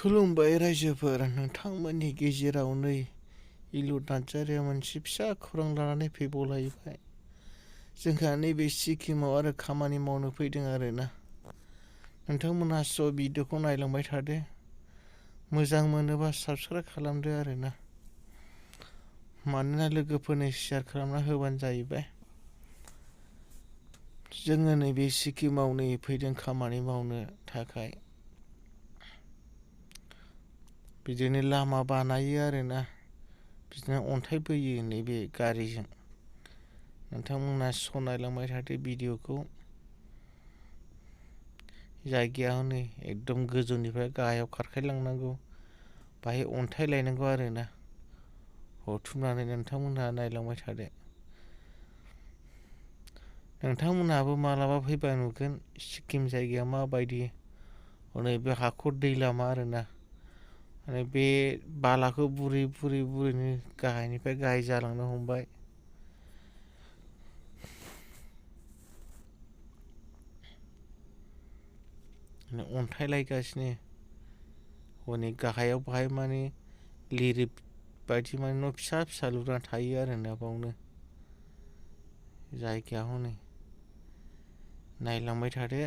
खुलुमबाय रायजोफोर, नोंथांमोननि गेजेराव नै इलद नार्जारिया मोनसे फिसा खौरां लानानै फैबावलायबाय। जोंहा नैबे सिक्किमाव आरो खामानि मावनो फैदों आरोना। नोंथांमोनहा भिडिअखौ नायलांबाय थादो। मोजां मोनोबा साबस्क्राइब खालामदो आरोना। मानोना लोगोफोरनो शेयार खालामना होबानो जाहैबाय। जोङो नैबे सिक्किमाव फैदों खामानि मावनो थाखाय। बिदिनो लामा बानायो आरोना। बिदिनो अन्थाइ बोयो नैबे गारिजों। नोंथांमोना नायलांबाय थादो भिडिअखौ। जायगाया हनै एकदम गोजौनिफ्राय गाहायाव खारखायलांनांगौ। बाहाय अन्थाइ लायनांगौ आरोना। हथुमनानै नोंथांमोनहा नायलांबाय थादो। नोंथांमोनहाबो मालाबा फैबा नुगोन सिक्किम जायगाया माबायदि। हनै बे हाखर दै लामा आरोना। माने बे बालाखौ बुरैनो गाहायनिफ्राय गाहाय जालांनो हमबाय। अन्थाइ लायगासिनो। हनै गाहायाव बाहाय माने लिरिफ बायदि माने न' फिसा फिसा लुना थायो आरोना बावनो। जायगाया हनै नायलांबाय थादो।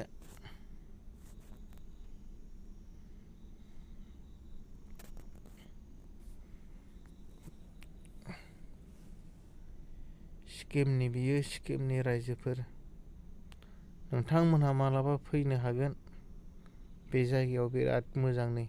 सिक्किमनि रायजोफोर, नोंथांमोनहा मालाबा फैनो हागोन। बे जायगायाव बिराद मोजां नै।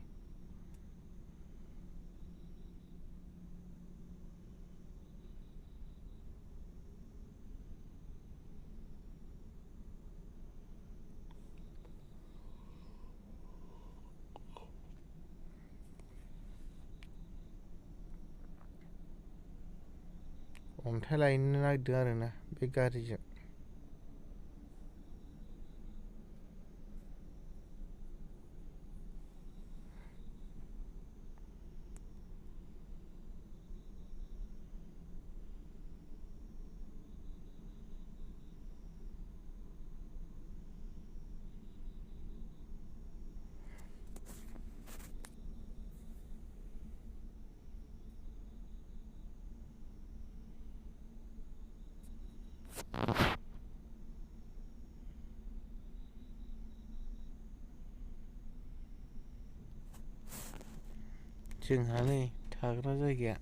अन्थाइ लायनो नागिरदों आरोना बे गारिजों। जोंहा नै थाग्रा जायगाया